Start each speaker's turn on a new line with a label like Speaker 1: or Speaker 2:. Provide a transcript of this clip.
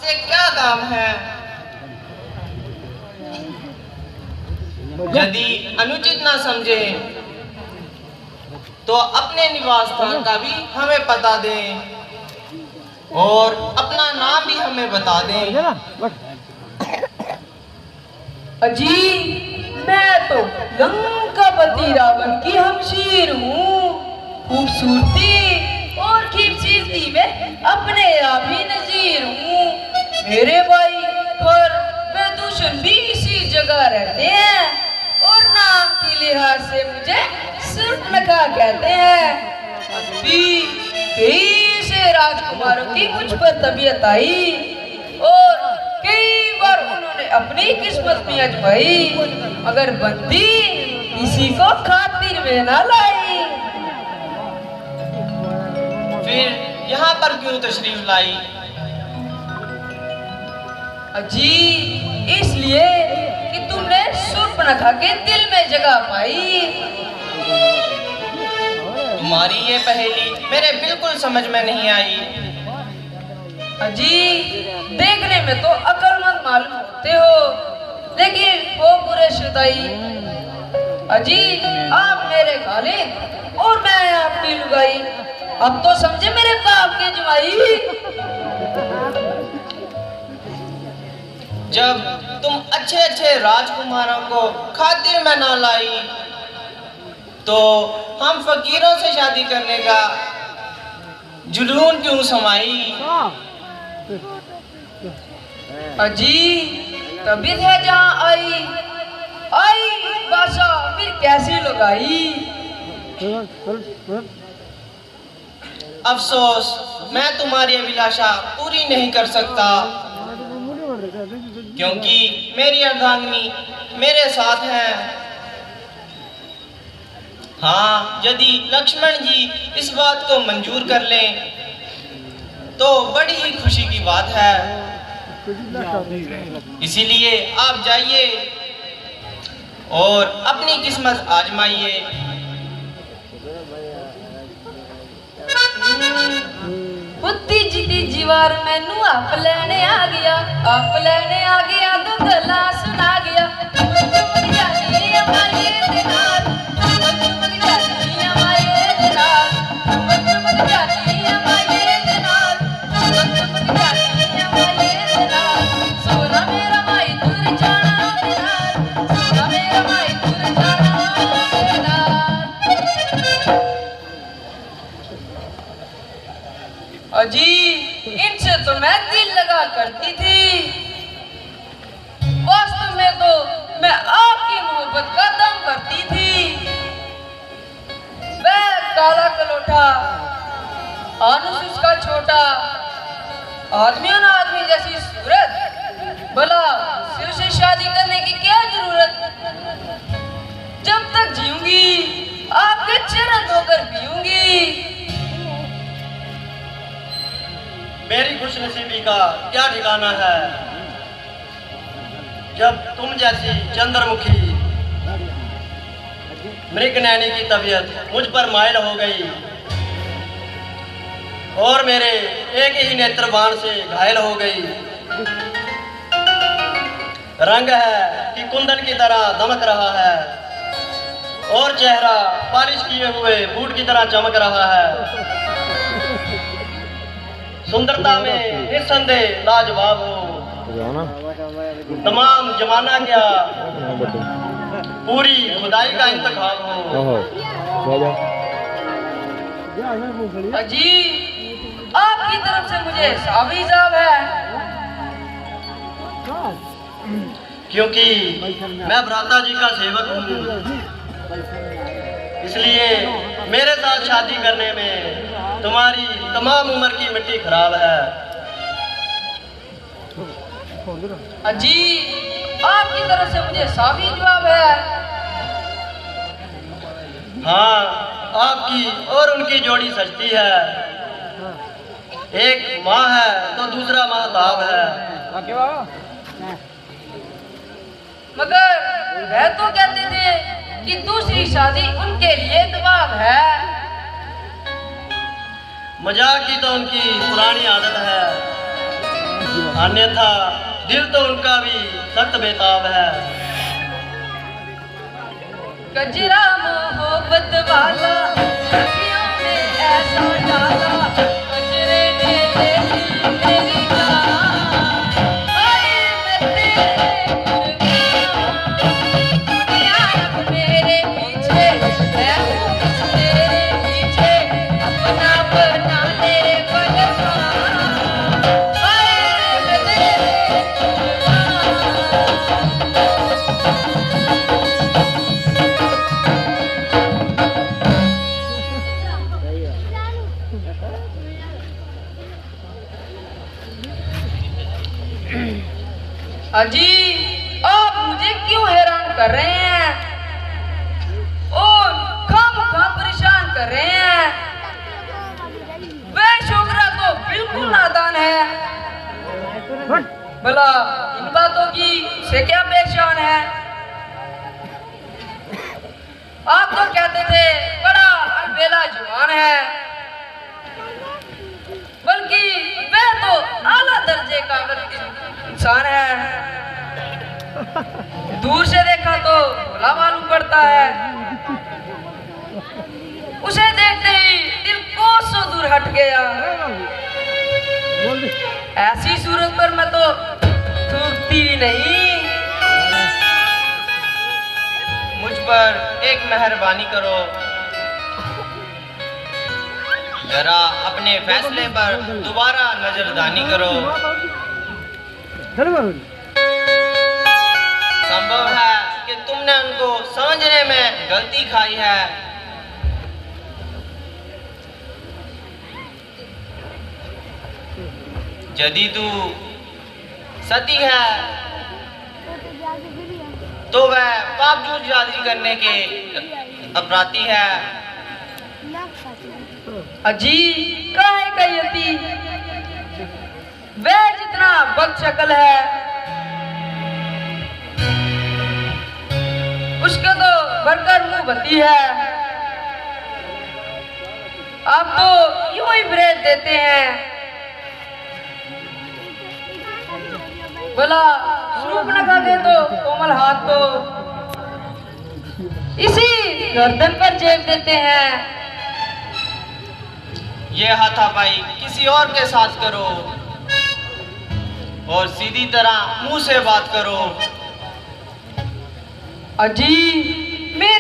Speaker 1: से क्या काम है? यदि अनुचित ना समझे तो अपने निवास स्थान का भी हमें पता दें और अपना नाम भी हमें बता दें।
Speaker 2: अजी, मैं तो लंकापति रावण की हमशीर हूँ। खूबसूरती और खींचती में अपने आप ही नजीर हूँ। मेरे भाई और विदूषण भी इसी जगह रहते हैं और नाम की लिहाज से मुझे शूर्पणखा कहते हैं। भी कई से राजकुमारों की मुझ पर तबीयत आई और कई बार उन्होंने अपनी किस्मत भी आजमाई, मगर बंदी किसी को खातिर में ना लाई।
Speaker 1: फिर यहाँ पर क्यों तशरीफ लाई?
Speaker 2: अजी, इसलिए कि तुमने शूर्पणखा के दिल में जगह पाई।
Speaker 1: तुम्हारी ये पहेली मेरे बिल्कुल समझ में नहीं आई।
Speaker 2: अजी, देखने में तो अक्लमंद मालूम होते हो, लेकिन वो बुरे शुदाई। अजी, आप मेरे खालिद और मैं आपकी लुगाई। अब तो समझे मेरे बाप के जवाई।
Speaker 1: जब तुम अच्छे अच्छे राजकुमारों को खातिर में ना लाई तो हम फकीरों से शादी करने का जुनून क्यों समाई?
Speaker 2: अजी, तभी है जहाँ आई बादशाह फिर कैसी लगाई।
Speaker 1: अफसोस, मैं तुम्हारी अभिलाषा पूरी नहीं कर सकता क्योंकि मेरी अर्धांगिनी मेरे साथ हैं। हाँ, यदि लक्ष्मण जी इस बात को मंजूर कर लें तो बड़ी ही खुशी की बात है। इसीलिए आप जाइए और अपनी किस्मत आजमाइए।
Speaker 2: बुद्धि जिदी जीवार मैनू आप लेने आ गया, आप लेने आ गया तो गला सुना गया। अजी, इनसे तो मैं दिल लगा करती थी। वास्तव में तो मैं आपकी मोहब्बत का दम करती थी। मैं काला कलोटा, आनुस उसका छोटा, आदमी और आदमी जैसी सूरत, भला सिर से शादी करने की क्या जरूरत? जब तक जीऊंगी आपके चरण धोकर पीऊंगी।
Speaker 3: मेरी खुशनसीबी का क्या ठिकाना है जब तुम जैसी चंद्रमुखी मृगनयनी की तबीयत मुझ पर मायल हो गई और मेरे एक ही नेत्र बाण से घायल हो गई। रंग है कि कुंदन की तरह दमक रहा है और चेहरा पालिश किए हुए बूट की तरह चमक रहा है। सुंदरता में निस्संदेह लाजवाब हो, तमाम जमाना क्या पूरी खुदाई का इंतखाब हो।
Speaker 2: अजी, आपकी तरफ से मुझे सावी जाब है
Speaker 3: क्योंकि मैं भ्राता जी का सेवक हूँ, इसलिए मेरे साथ शादी करने में तुम्हारी तमाम उम्र की मिट्टी खराब है।
Speaker 2: अजी, आपकी तरफ से मुझे सावी जवाब है।
Speaker 3: हाँ, आपकी और उनकी जोड़ी सजती है। एक माँ है तो दूसरा महताब है।
Speaker 2: मगर वह तो कहते थे कि दूसरी शादी उनके लिए दबाव है।
Speaker 3: मजाक की तो उनकी पुरानी आदत है। अन्यथा दिल तो उनका भी सख्त बेताब है।
Speaker 2: गजरा मोहब्बत वाला अखियों में ऐसा डाला, गजरे ने ले ली मेरी जान। आए मैं तेरे कुर्बान, दुनिया अब मेरे पीछे, मैं हूँ बस तेरे पीछे, अपना बना ले बलवान। आए मैं तेरे कुर्बान। अजी, आप मुझे क्यों हैरान कर रहे हैं और खामखा परेशान कर रहे हैं? वह छोकरा तो बिल्कुल नादान है। भला इन बातों की से क्या परेशान है? आप तो कहते थे बड़ा अलबेला जवान है, बल्कि वह तो आला दर्जे का इंसान है। दूर से देखा तो भोला मालूम पड़ता है, उसे देखते ही दिल कोसों दूर हट गया। ऐसी सूरत पर मैं तो थूकती भी नहीं।
Speaker 1: मुझ पर एक मेहरबानी करो, जरा अपने फैसले पर दोबारा नजरदानी करो। संभव है कि तुमने उनको समझने में गलती खाई है। यदि तू सती है तो वह बावजूद शादी करने के अपराधी है।
Speaker 2: अजी, काहे का यती, वह जितना बदशक्ल है उसका तो भरकर मुंह बत्ती है। आप तो यूं ही ब्रेक देते हैं। बोला सूप न खा दे तो कोमल हाथ तो इसी गर्दन पर जेब देते हैं।
Speaker 1: ये हाथापाई किसी और के साथ करो और सीधी तरह मुंह से बात करो।
Speaker 2: अजी, मेरे